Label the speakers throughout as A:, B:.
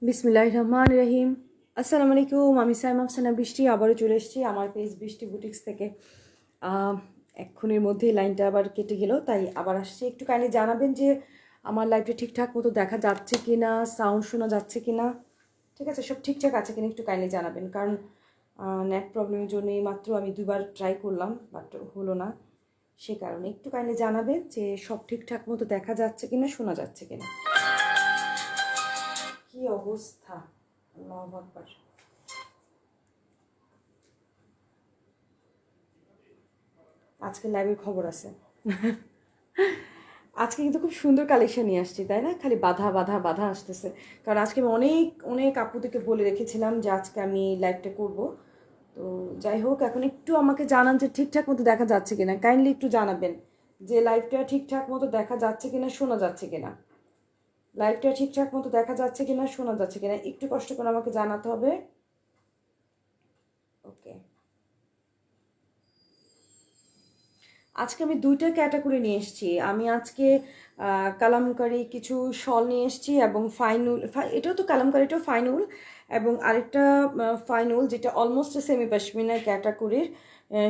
A: বিসমিল্লাহির রহমানির রহিম। আসসালামু আলাইকুম, আমি সাইমা আফসানা বৃষ্টি আবারও চলে এসেছি আমার পেজ বৃষ্টি বুটিক্স থেকে। এক্ষুনির মধ্যেই লাইনটা আবার কেটে গেল, তাই আবার আসছি। একটু কাইন্ডলি জানাবেন যে আমার লাইভটা ঠিকঠাক মতো দেখা যাচ্ছে কি না, সাউন্ড শোনা যাচ্ছে কি না, ঠিক আছে, সব ঠিকঠাক আছে কিনা একটু কাইন্ডলি জানাবেন। কারণ নেট প্রবলেমের জন্য মাত্র আমি দুবার ট্রাই করলাম, বাট হলো না। সে কারণে একটু কাইন্ডলি জানাবেন যে সব ঠিকঠাক মতো দেখা যাচ্ছে কিনা, শোনা যাচ্ছে কিনা। কি অবস্থা, আল্লাহু আকবার। আজকে লাইভের খবর আছে। আজকে কিন্তু খুব সুন্দর কালেকশন নিয়ে আসছি, তাই না? খালি বাধা বাধা বাধা আসতেছে। কারণ আজকে আমি অনেক অনেক আপুদেরকে বলে রেখেছিলাম যে আজকে আমি লাইভটা করব। তো যাই হোক, এখন একটু আমাকে জানান যে ঠিকঠাক মতো দেখা যাচ্ছে কিনা। কাইন্ডলি একটু জানাবেন যে লাইভটা ঠিকঠাক মতো দেখা যাচ্ছে কিনা, শোনা যাচ্ছে কিনা। লাইভটা ঠিকঠাক মতো দেখা যাচ্ছে কিনা, শোনা যাচ্ছে কিনা, একটু কষ্ট করে আমাকে জানাতে হবে। ওকে, আজকে আমি দুইটা ক্যাটাগরি নিয়ে এসেছি। আমি আজকে কালামকারি কিছু শল নিয়ে এসেছি এবং ফাইনুল, এটাও তো কালামকারি, এটাও ফাইনুল, এবং আরেকটা ফাইনুল যেটা অলমোস্ট সেমি পশমিনার ক্যাটাগরির,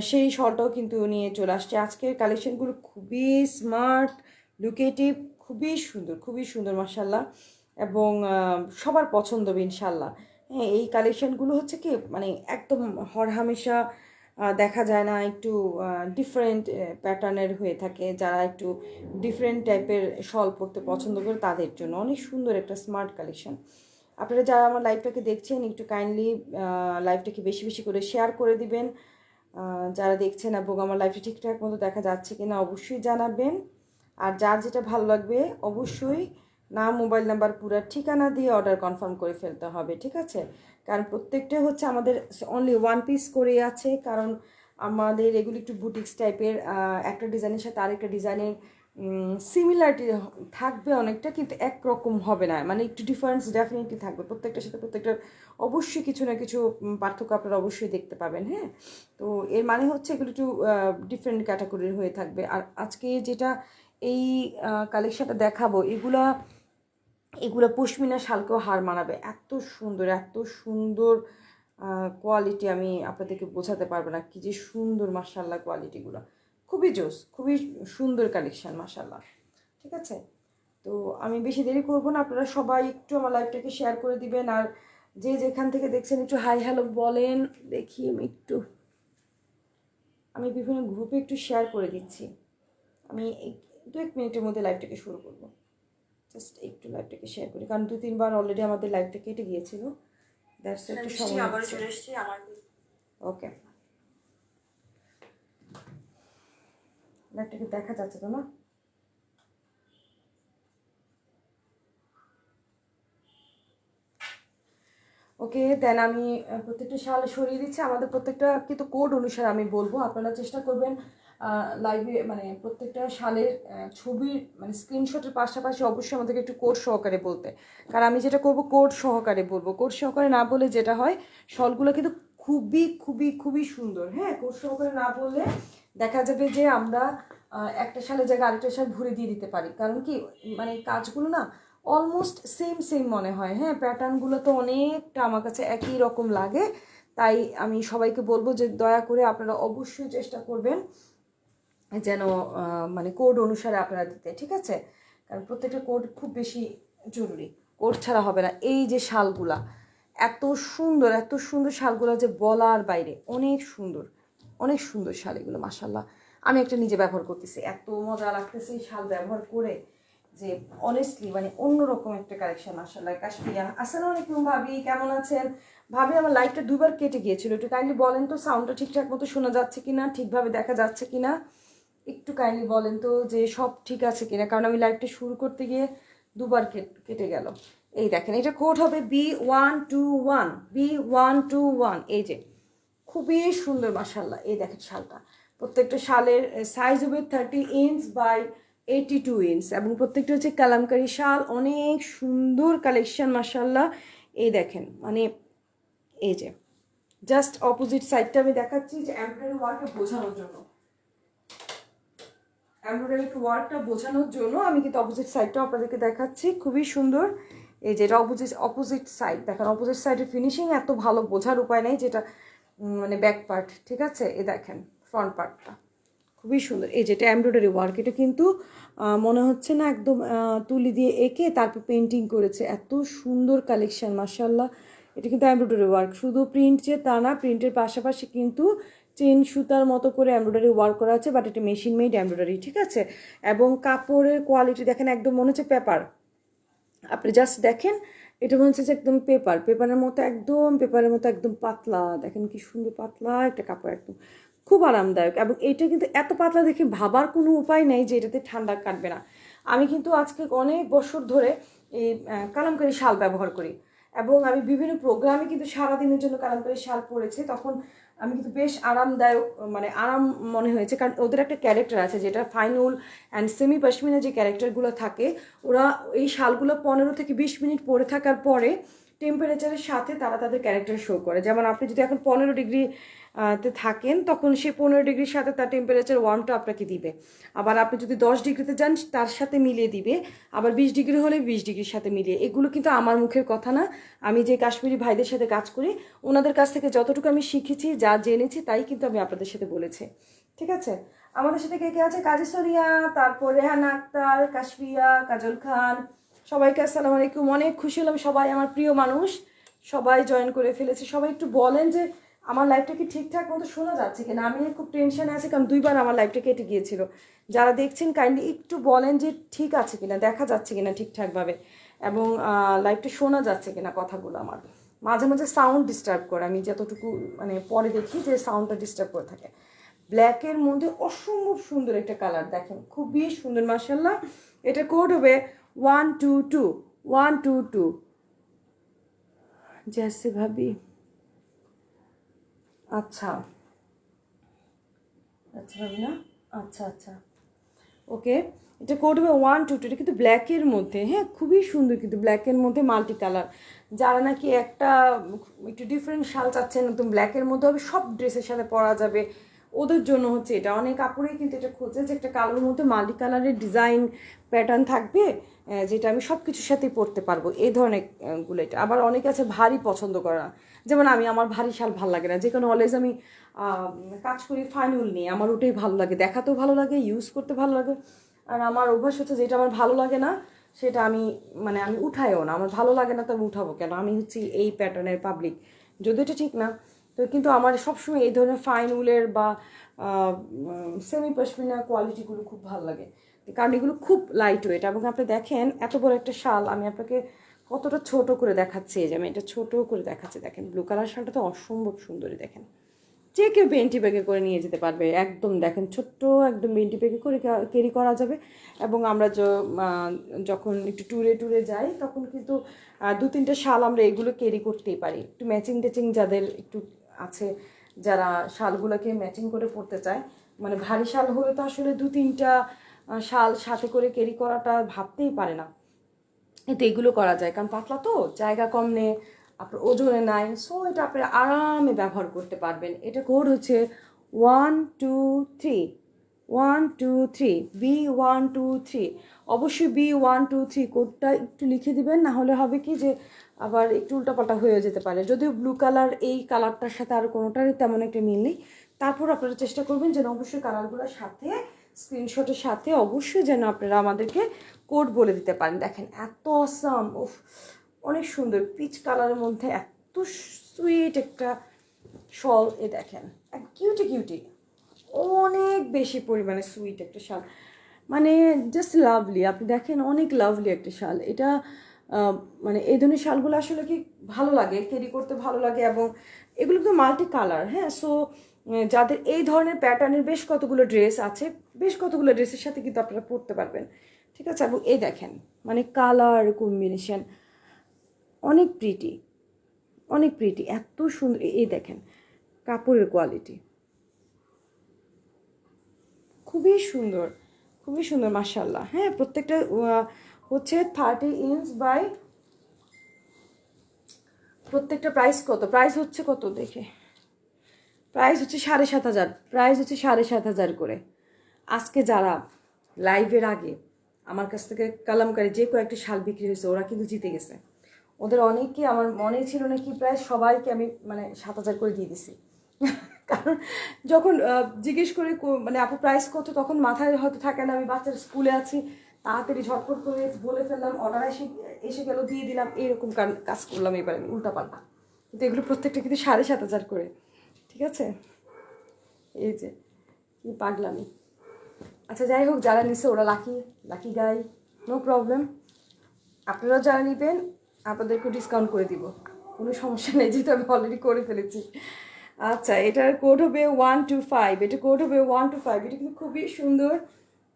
A: সেই শলটাও কিন্তু নিয়ে চলে আসছে। আজকের কালেকশনগুলো খুবই স্মার্ট, লুকেটিভ, খুবই সুন্দর মাশাল্লাহ, এবং সবার পছন্দ হবে ইনশাল্লাহ। হ্যাঁ, এই কালেকশনগুলো হচ্ছে কি মানে একদম হরহামেশা দেখা যায় না, একটু ডিফারেন্ট প্যাটার্নের হয়ে থাকে। যারা একটু ডিফারেন্ট টাইপের শল পরতে পছন্দ করে তাদের জন্য অনেক সুন্দর একটা স্মার্ট কালেকশন। আপনারা যারা আমার লাইভটাকে দেখছেন একটু কাইন্ডলি লাইভটাকে বেশি বেশি করে শেয়ার করে দিবেন। যারা দেখছেন এবং আমার লাইভটা ঠিকঠাক মতো দেখা যাচ্ছে কিনা অবশ্যই জানাবেন। আর যার যেটা ভালো লাগবে অবশ্যই নাম, মোবাইল নাম্বার, পুরো ঠিকানা দিয়ে অর্ডার কনফার্ম করে ফেলতে হবে, ঠিক আছে? কারণ প্রত্যেকটা হচ্ছে আমাদের অনলি ওয়ান পিস করে আছে, কারণ আমাদের এগুলি একটু বুটিক্স টাইপের, একটা ডিজাইনের সাথে আরেকটা ডিজাইনের সিমিলারিটি থাকবে অনেকটা, কিন্তু একরকম হবে না, মানে একটু ডিফারেন্স ডেফিনেটলি থাকবে প্রত্যেকটার সাথে প্রত্যেকটার। অবশ্যই কিছু না কিছু পার্থক্য আপনারা অবশ্যই দেখতে পাবেন। হ্যাঁ, তো এর মানে হচ্ছে এগুলো একটু ডিফারেন্ট ক্যাটাগরির হয়ে থাকবে। আর আজকে যেটা এই কালেকশনটা দেখাবো, এগুলা এগুলো পশমিনা শালকেও হার মানাবে, এত সুন্দর কোয়ালিটি, আমি আপনাদেরকে বোঝাতে পারবো না কি যে সুন্দর মাশাল্লাহ কোয়ালিটিগুলো। খুবই জোস, খুবই সুন্দর কালেকশন মাশাল্লাহ, ঠিক আছে? তো আমি বেশি দেরি করবো না, আপনারা সবাই একটু আমার লাইভটাকে শেয়ার করে দিবেন। আর যে যেখান থেকে দেখছেন একটু হাই হ্যালো বলেন, দেখি আমি বিভিন্ন গ্রুপে একটু শেয়ার করে দিচ্ছি। আমি দু এক মিনিটের মধ্যে লাইভটাকে শুরু করবো। জাস্ট একটু লাইভটাকে শেয়ার করি, কারণ 2-3 বার অলরেডি আমাদের লাইভটা কেটে গিয়েছিল, দ্যাটস একটু সময় আবার চলে এসেছি আমার। ওকে, লাইভটাকে দেখা যাচ্ছে তো না? ওকে, দেন আমি প্রত্যেকটা শাল সরিয়ে দিচ্ছি। আমাদের প্রত্যেকটা কিন্তু কোড অনুসারে আমি বলবো, আপনারা চেষ্টা করবেন লাইভে মানে প্রত্যেকটা শালের ছবির মানে স্ক্রিনশটের পাশাপাশি অবশ্যই আমাদেরকে একটু কোড সহকারে বলতে। কারণ আমি যেটা করব কোড সহকারে বলবো, কোড সহকারে না বলে যেটা হয়, শলগুলো কিন্তু খুবই সুন্দর। হ্যাঁ, কোড সহকারে না বললে দেখা যাবে যে আমরা একটা শালের জায়গায় আরেকটা শাল ভরে দিয়ে দিতে পারি। কারণ কি মানে কাজগুলো না অলমোস্ট সেম মনে হয়। হ্যাঁ, প্যাটার্নগুলো তো অনেকটা আমার কাছে একই রকম লাগে। তাই আমি সবাইকে বলবো যে দয়া করে আপনারা অবশ্যই চেষ্টা করবেন যেন মানে কোড অনুসারে আপনারা দিতে, ঠিক আছে? কারণ প্রত্যেকটা কোড খুব বেশি জরুরি, কোড ছাড়া হবে না। এই যে শালগুলা এত সুন্দর শালগুলা যে বলার বাইরে, অনেক সুন্দর শাল এগুলো মাশাল্লাহ। আমি একটা নিজে ব্যবহার করতেছি, এত মজা লাগতেছে এই শাল ব্যবহার করে যে অনেস্টলি মানে অন্যরকম একটা কালেকশন মাশাল্লাহ। কাশফিয়া, আসসালামু আলাইকুম ভাবি, কেমন আছেন? ভাবি, আমার লাইভটা 2বার কেটে গিয়েছিল, একটু কাইন্ডলি বলেন তো সাউন্ডটা ঠিকঠাক মতো শোনা যাচ্ছে কিনা, ঠিকভাবে দেখা যাচ্ছে কিনা একটু কাইন্ডলি বলেন তো যে সব ঠিক আছে কিনা। কারণ আমি লাইভটা শুরু করতে গিয়ে 2বার কেটে গেল। এই দেখেন, এটা কোড হবে B121, এই যে খুবই সুন্দর মাশাল্লাহ। এই দেখেন শালটা, প্রত্যেকটা শালের সাইজ হবে 30 ইঞ্চ বাই 82 ইঞ্চ, এবং প্রত্যেকটা হচ্ছে কালামকারি শাল, অনেক সুন্দর কালেকশন মাশাল্লাহ। এই দেখেন মানে এই যে জাস্ট অপোজিট সাইডটা আমি দেখাচ্ছি যে এমব্রয়ডারি ওয়ার্কটা বোঝানোর জন্য আমি কিন্তু অপোজিট সাইডটাও আপনাদেরকে দেখাচ্ছি, খুবই সুন্দর। এই যে এটা অপোজিট সাইড দেখেন, অপোজিট সাইডের ফিনিশিং এত ভালো, বোঝার উপায় নেই যেটা মানে ব্যাক পার্ট, ঠিক আছে। এই দেখেন ফ্রন্ট পার্টটা খুবই সুন্দর। এই যেটা এমব্রয়ডারি ওয়ার্ক, এটা কিন্তু মনে হচ্ছে না একদম তুলি দিয়ে এঁকে তারপর পেন্টিং করেছে, এত সুন্দর কালেকশন মাশাআল্লাহ। এটা কিন্তু এমব্রয়ডারি ওয়ার্ক, শুধু প্রিন্ট যে তা না, প্রিন্টের পাশাপাশি কিন্তু চেন সুতার মতো করে এমব্রয়ডারি ওয়ার্ক করা আছে, বাট এটা মেশিন মেড এমব্রয়ডারি, ঠিক আছে। এবং কাপড়ের কোয়ালিটি দেখেন, একদম মনে হচ্ছে পেপার, আপনি জাস্ট দেখেন এটা মনে হচ্ছে যে একদম পেপারের মতো, একদম পেপারের মতো একদম পাতলা, দেখেন কি সুন্দর পাতলা একটা কাপড়, একদম খুব আরামদায়ক। এবং এটা কিন্তু এত পাতলা দেখে ভাবার কোনো উপায় নেই যে এটাতে ঠান্ডা কাটবে না। আমি কিন্তু আজকে অনেক বছর ধরে এই কালামকারী শাল ব্যবহার করি, এবং আমি বিভিন্ন প্রোগ্রামে কিন্তু সারাদিনের জন্য কালামকারী শাল পরেছি, তখন আমি কিন্তু বেশ আরামদায়ক, মানে আরাম মনে হয়েছে। কারণ ওদের একটা ক্যারেক্টার আছে যেটা ফাইনুল অ্যান্ড সেমি পশমিনা যে ক্যারেক্টারগুলো থাকে, ওরা এই শালগুলো 15 থেকে 20 মিনিট পরে থাকার পরে টেম্পারেচারের সাথে তারা তাদের ক্যারেক্টার শো করে। যেমন আপনি যদি এখন 15 ডিগ্রি তে থাকেন, তখন সে 15 ডিগ্রির সাথে তার টেম্পারেচার ওয়ার্মটা আপনাকে দিবে। আবার আপনি যদি 10 ডিগ্রিতে যান তার সাথে মিলিয়ে দিবে, আবার 20 ডিগ্রি হলে 20 ডিগ্রির সাথে মিলিয়ে। এগুলো কিন্তু আমার মুখের কথা না, আমি যে কাশ্মীরি ভাইদের সাথে কাজ করি ওনাদের কাছ থেকে যতটুকু আমি শিখেছি, যা জেনেছি, তাই কিন্তু আমি আপনাদের সাথে বলেছি, ঠিক আছে। আমাদের সাথে কে কে আছে? কাজী সরিয়া, তারপর রেহানা আক্তার, কাশফিয়া, কাজল খান, সবাইকে আসসালামু আলাইকুম। অনেক খুশি হলাম, সবাই আমার প্রিয় মানুষ সবাই জয়েন করে ফেলেছে। সবাই একটু বলেন যে আমার লাইভটা কি ঠিকঠাক মতো শোনা যাচ্ছে কিনা। আমি খুব টেনশনে আছি, কারণ 2বার আমার লাইভটা কেটে গিয়েছিল। যারা দেখছেন কাইন্ডলি একটু বলেন যে ঠিক আছে কিনা, দেখা যাচ্ছে কিনা ঠিকঠাকভাবে, এবং লাইভটা শোনা যাচ্ছে কিনা কথাগুলো। আমার মাঝে মাঝে সাউন্ড ডিস্টার্ব করে, আমি যতটুকু মানে পরে দেখি যে সাউন্ডটা ডিস্টার্ব করে থাকে। ব্ল্যাকের মধ্যে অসম্ভব সুন্দর একটা কালার, দেখেন খুবই সুন্দর মাশাআল্লাহ। এটা কোড হবে 122 122। জেসে ভাবি, আচ্ছা আচ্ছা ভাবি না, আচ্ছা আচ্ছা ওকে, এটা কোড হবে 122। এটা কিন্তু ব্ল্যাকের মধ্যে, হ্যাঁ খুবই সুন্দর, কিন্তু ব্ল্যাকের মধ্যে মাল্টি কালার। যারা নাকি একটা একটু ডিফারেন্ট শাল চাচ্ছেন, একদম ব্ল্যাকের মধ্যে হবে, সব ড্রেসের সাথে পরা যাবে, ওদের জন্য হচ্ছে এটা। অনেক কাপড়েই কিন্তু এটা খোঁজে যে একটা কালোর মধ্যে মাল্টি কালারের ডিজাইন প্যাটার্ন থাকবে, যেটা আমি সব কিছুর সাথেই পরতে পারবো, এই ধরনের গুলো। এটা আবার অনেকে আছে ভারী পছন্দ করে না, যেমন আমার ভারী শাল ভালো লাগে না, যে কোনো অলওয়েজ আমি কাজ করি ফাইনুল নিয়ে, আমার ওটাই ভালো লাগে, দেখাতেও ভালো লাগে, ইউজ করতে ভালো লাগে। আর আমার অভ্যাস হচ্ছে যেটা আমার ভালো লাগে না সেটা আমি মানে আমি উঠাইও না, আমার ভালো লাগে না তো আমি উঠাবো কেন, আমি হচ্ছি এই প্যাটার্নের পাবলিক, যদিও এটা ঠিক না। তো কিন্তু আমার সবসময় এই ধরনের ফাইন উলের বা সেমি পশমিনা কোয়ালিটিগুলো খুব ভালো লাগে, কারণ এগুলো খুব লাইট ওয়েট। এবং আপনি দেখেন এত বড় একটা শাল আমি আপনাকে কতটা ছোট করে দেখাচ্ছি, এই যে আমি এটা ছোট করে দেখাচ্ছি, দেখেন ব্লু কালার শালটা তো অসম্ভব সুন্দরই, দেখেন যে কেউ বেন্টি ব্যাগে করে নিয়ে যেতে পারবে, একদম দেখেন ছোট্ট একদম বেন্টি ব্যাগে করে ক্যারি করা যাবে। এবং আমরা যখন একটু ট্যুরে যাই তখন কিন্তু 2-3টে শাল আমরা এগুলো ক্যারি করতেই পারি, একটু ম্যাচিং টেচিং যাদের একটু আছে, যারা শালগুলোকে ম্যাচিং করে পরতে চায়। মানে ভারী শাল হলে তো আসলে 2-3টা শাল সাথে করে ক্যারি করাটা ভাবতেই পারে না, কিন্তু এগুলো করা যায়, কারণ পাতলা তো, জায়গা কম নেই, আপনার ওজনে নাই, সো এটা আপনি আরামে ব্যবহার করতে পারবেন। এটা কোড হচ্ছে 123 123 B123। অবশ্যই B123 কোডটা একটু লিখে দিবেন, না হলে হবে কি যে আবার একটু উল্টাপাল্টা হয়ে যেতে পারে। যদিও ব্লু কালার এই কালারটার সাথে আর কোনোটারই তেমন একটা মিল নেই, তারপর আপনারা চেষ্টা করবেন যেন অবশ্যই কালারগুলোর সাথে স্ক্রিনশটের সাথে অবশ্যই যেন আপনারা আমাদেরকে কোড বলে দিতে পারেন। দেখেন এত অসাম, উফ অনেক সুন্দর পিচ কালারের মধ্যে এত সুইট একটা শল, এ দেখেন কিউটি অনেক বেশি পরিমাণে সুইট একটা শাল, মানে জাস্ট লাভলি। আপনি দেখেন অনেক লাভলি একটা শাল এটা। মানে এই ধরনের শালগুলো আসলে কি ভালো লাগে, ক্যারি করতে ভালো লাগে, এবং এগুলো তো মাল্টি কালার, হ্যাঁ। সো যাদের এই ধরনের প্যাটার্নের বেশ কতগুলো ড্রেস আছে, বেশ কতগুলো ড্রেসের সাথে কিন্তু আপনারা পরতে পারবেন, ঠিক আছে। এবং এই দেখেন মানে কালার কম্বিনেশন অনেক প্রিটি, অনেক প্রিটি, এত সুন্দর। এই দেখেন কাপড়ের কোয়ালিটি খুবই সুন্দর, খুবই সুন্দর মাশাআল্লাহ। হ্যাঁ প্রত্যেকটা হচ্ছে 30 ইঞ্চ বাই, প্রত্যেকটা প্রাইস কত, প্রাইস হচ্ছে কত দেখে, প্রাইস হচ্ছে 7,500, প্রাইস হচ্ছে 7,500 করে। আজকে যারা লাইভের আগে আমার কাছ থেকে কালামকারি যে কয়েকটি শাল বিক্রি হয়েছে ওরা কিন্তু জিতে গেছে। ওদের অনেককে আমার মনে ছিল নাকি প্রায় সবাইকে আমি মানে 7,000 করে দিয়ে দিছি। কারণ যখন জিজ্ঞেস করে মানে আপু প্রাইস কত, তখন মাথায় হয়তো থাকে না, আমি বাচ্চার স্কুলে আছি, তাড়াতাড়ি ঝটপট করে বলে ফেললাম, অর্ডার এসে গেল, দিয়ে দিলাম, এইরকম কাজ করলাম এবার আমি উল্টাপাল্টা। কিন্তু এগুলো প্রত্যেকটা কিন্তু 7,500 করে, ঠিক আছে। এই যে কি পাগলামি। আচ্ছা যাই হোক, যারা নিচ্ছে ওরা লাকি গাই, নো প্রবলেম। আপনারা যারা নেবেন আপনাদেরকে ডিসকাউন্ট করে দিব, কোনো সমস্যা নেই, যেহেতু আমি অলরেডি করে ফেলেছি। আচ্ছা, এটার কোড হবে 125, এটা কোড হবে 125। এটা কিন্তু খুবই সুন্দর,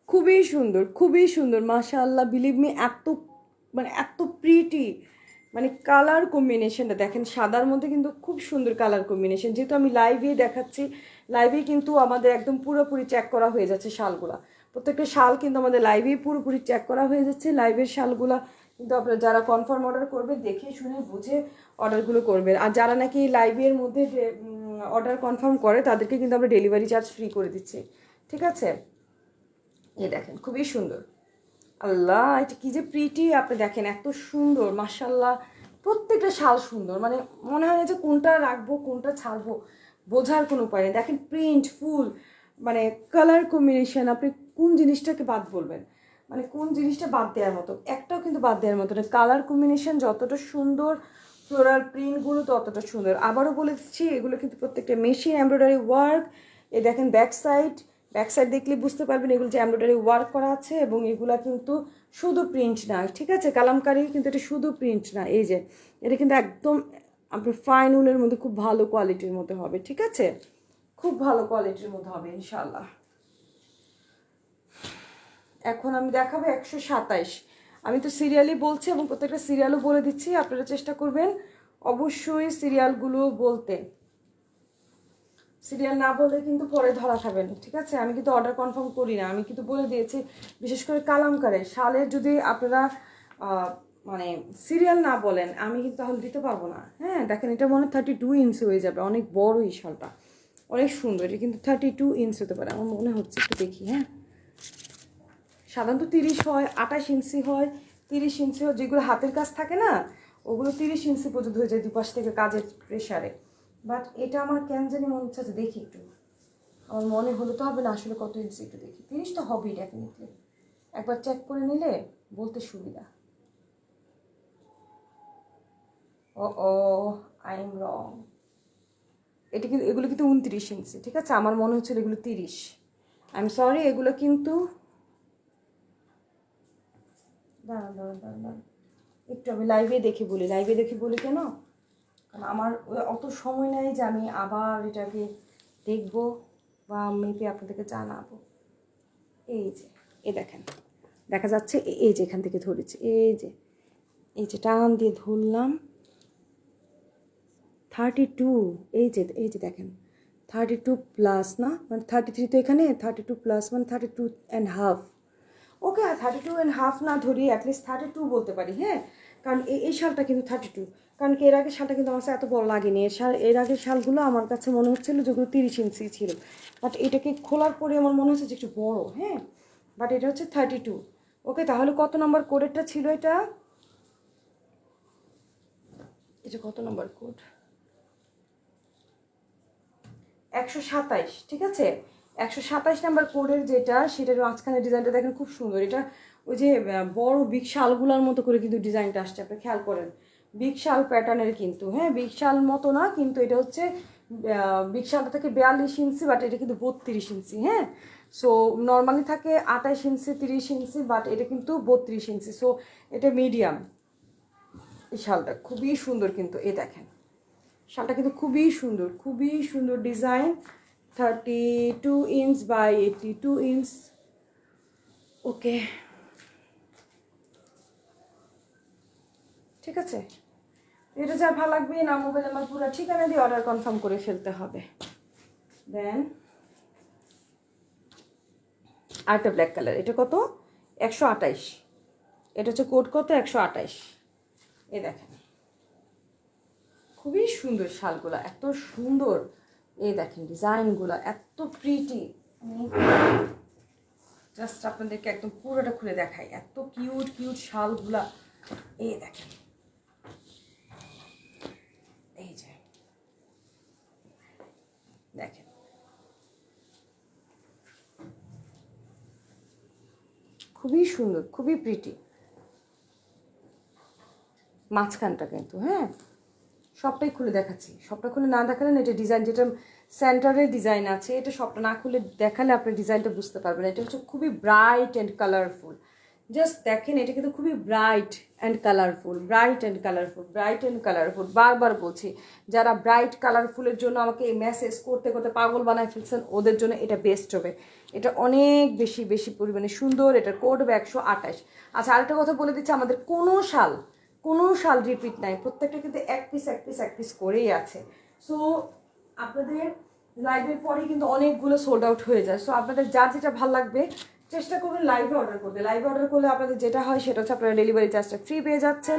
A: খুবই সুন্দর, খুবই সুন্দর, মাশাআল্লাহ, বিলিভ মি, এত প্রিটি, মানে কালার কম্বিনেশনটা দেখেন, সাদার মধ্যে কিন্তু খুব সুন্দর কালার কম্বিনেশন। যেহেতু আমি লাইভে দেখাচ্ছি, লাইভে কিন্তু আমাদের একদম পুরোপুরি চেক করা হয়ে যাচ্ছে শালগুলা, প্রত্যেকটা শাল কিন্তু আমাদের লাইভেই পুরোপুরি চেক করা হয়ে যাচ্ছে। লাইভের শালগুলা কিন্তু আপনারা যারা কনফার্ম অর্ডার করবে দেখে শুনে বুঝে অর্ডারগুলো করবেন। আর যারা নাকি লাইভের মধ্যে অর্ডার কনফার্ম করে তাদেরকে কিন্তু আমরা ডেলিভারি চার্জ ফ্রি করে দিচ্ছি, ঠিক আছে। এই দেখেন খুবই সুন্দর, আল্লাহ এটা কি যে প্রিটি, আপনি দেখেন এত সুন্দর, মাশাআল্লাহ, প্রত্যেকটা শাল সুন্দর, মানে মনে হয় না যে কোনটা রাখবো কোনটা ছাড়বো, বোঝার কোনো উপায় নেই। দেখেন প্রিন্ট, ফুল, মানে কালার কম্বিনেশন, আপনি কোন জিনিসটাকে বাদ বলবেন, মানে কোন জিনিসটা বাদ দেওয়ার মতো, একটাও কিন্তু বাদ দেওয়ার মতো না। কালার কম্বিনেশন যতটা সুন্দর, ফ্লোরাল প্রিন্টগুলো ততটা সুন্দর। আবারও বলে দিচ্ছি, এগুলো কিন্তু প্রত্যেকটা মেশিন এমব্রয়ডারি ওয়ার্ক। এই দেখেন ব্যাক সাইড দেখলে বুঝতে পারবেন এগুলো যে এমব্রয়ডারি ওয়ার্ক করা আছে, এবং এগুলা কিন্তু শুধু প্রিন্ট না, ঠিক আছে, কালামকারি কিন্তু এটা শুধু প্রিন্ট না। এই যে এটা কিন্তু একদম আপনার ফাইন উলের মধ্যে খুব ভালো কোয়ালিটির মধ্যে হবে, ঠিক আছে, খুব ভালো কোয়ালিটির মধ্যে হবে ইনশাল্লাহ। এখন আমি দেখাবো 127। আমি তো সিরিয়ালই বলছি এবং প্রত্যেকটা সিরিয়ালও বলে দিচ্ছি, আপনারা চেষ্টা করবেন অবশ্যই সিরিয়ালগুলো বলতে, সিরিয়াল না বলে কিন্তু পরে ধরা খাবেন, ঠিক আছে। আমি কিন্তু অর্ডার কনফার্ম করি না, আমি কিন্তু বলে দিয়েছি, বিশেষ করে কালামকারের শালের যদি আপনারা মানে সিরিয়াল না বলেন আমি কিন্তু তাহলে দিতে পারবো না। হ্যাঁ দেখেন, এটা মনে 32 ইঞ্চি হয়ে যাবে, অনেক বড় এই শালটা, অনেক সুন্দর, এটা কিন্তু 32 ইঞ্চি হতে পারে আমার মনে হচ্ছে, একটু দেখি। হ্যাঁ সাধারণত 30 হয়, 28 ইঞ্চি হয়, 30 ইঞ্চি হয়, যেগুলো হাতের কাজ থাকে না ওগুলো 30 ইঞ্চি পর্যন্ত হয়ে যায় দুপাশ থেকে কাজের প্রেশারে। বাট এটা আমার কেন জানি মনে হচ্ছে, দেখি একটু, আমার মনে হলে তো হবে না আসলে কত ইঞ্চি, একটু দেখি। 30 তো হবেই ডেফিনেটলি, একবার চেক করে নিলে বলতে সুবিধা। ও ও আই এম রং, এটা কিন্তু এগুলো কিন্তু 29 ইঞ্চি, ঠিক আছে, আমার মনে হচ্ছিল এগুলো 30। আই এম সরি, এগুলো কিন্তু দাঁড়ান একটু আমি লাইভে দেখে বলি কেন, কারণ আমার অত সময় নেই যে আমি আবার এটাকে দেখবো বা মেপে আপনাদেরকে জানাবো। এই যে দেখেন, দেখা যাচ্ছে, এই যে এখান থেকে ধরেছি, এই যে টান দিয়ে ধরলাম, 32, এই যে দেখেন 32 প্লাস না, মানে 33 তো এখানে, 32 প্লাস মানে 32.5। ওকে, 32.5 না ধরি, অ্যাটলিস্ট 32 বলতে পারি। হ্যাঁ কারণ এই শালটা কিন্তু 32, কারণ কি এর আগের শালটা কিন্তু আমার কাছে এত বড় লাগেনি, এর আগের শালগুলো আমার কাছে মনে হচ্ছিলো যেগুলো 30 ইঞ্চি ছিল, বাট এটাকে খোলার পরে আমার মনে হচ্ছে যে একটু বড়। হ্যাঁ বাট এটা হচ্ছে 32। ওকে, তাহলে কত নম্বর কোডেরটা ছিল এটা কত নম্বর কোড? 127, ঠিক আছে, 127 নাম্বার কোডের যেটা, সেটার মাঝখানে ডিজাইনটা দেখেন খুব সুন্দর। এটা ওই যে বড় বিগ শালগুলোর মতো করে কিন্তু ডিজাইনটা আসছে, আপনি খেয়াল করেন, বিগ শাল প্যাটার্নের কিন্তু। হ্যাঁ বিগ শাল মতো না, কিন্তু এটা হচ্ছে বিগ শালটা থেকে 42 ইঞ্চি, বাট এটা কিন্তু 32 ইঞ্চি। হ্যাঁ সো নর্মালি থাকে 28 ইঞ্চি 30 ইঞ্চি, বাট এটা কিন্তু 32 ইঞ্চি, সো এটা মিডিয়াম। এই শালটা খুবই সুন্দর কিন্তু, এ দেখেন শালটা কিন্তু খুবই সুন্দর ডিজাইন, 32 ইঞ্চ বাই 82 ইঞ্চ। ওকে ঠিক আছে, এটা যা ভালো লাগবে না, মোবাইল আমার পুরো ঠিকানা দিয়ে অর্ডার কনফার্ম করে ফেলতে হবে। দেন আরেকটা ব্ল্যাক কালার, এটা কত? 128, এটা হচ্ছে কোড কত? 128। এ দেখেন খুবই সুন্দর শালগুলা, এত সুন্দর, এই দেখেন ডিজাইনগুলো এত প্রিটি, জাস্ট আপনাদেরকে একদম পুরোটা খুলে দেখাই, এত কিউট কিউট শালগুলা। এই দেখেন, এই যে দেখেন, খুবই সুন্দর, খুবই প্রিটি। মাঝখানটা কিন্তু, হ্যাঁ সবটাই খুলে দেখাচ্ছি, সবটা খুলে না দেখালে না, এটা ডিজাইন যেটা সেন্টারের ডিজাইন আছে, এটা সবটা না খুলে দেখালে আপনি ডিজাইনটা বুঝতে পারবেন। এটা হচ্ছে খুবই ব্রাইট অ্যান্ড কালারফুল। জাস্ট দেখেন, এটা কিন্তু খুবই bright and colourful, bright and colourful, bright and colourful. বারবার বলছি, যারা ব্রাইট কালারফুলের জন্য আমাকে এই মেসেজ করতে করতে পাগল বানায় ফেলছেন, ওদের জন্য এটা বেস্ট হবে। এটা অনেক বেশি বেশি পরিমাণে সুন্দর। এটার কোড হবে 128। আচ্ছা, আরেকটা কথা বলে দিচ্ছি, আমাদের কোনো শাল রিপিট নাই, প্রত্যেকটা কিন্তু এক পিস এক পিস এক পিস করেই আছে। সো আপনাদের লাইভের পরে কিন্তু অনেকগুলো সোল্ড আউট হয়ে যায়। সো আপনাদের যার যেটা ভালো লাগবে চেষ্টা করবেন লাইভে অর্ডার করতে। লাইভে অর্ডার করলে আপনাদের যেটা হয় সেটা হচ্ছে আপনারা ডেলিভারি চার্জটা ফ্রি পেয়ে যাচ্ছেন।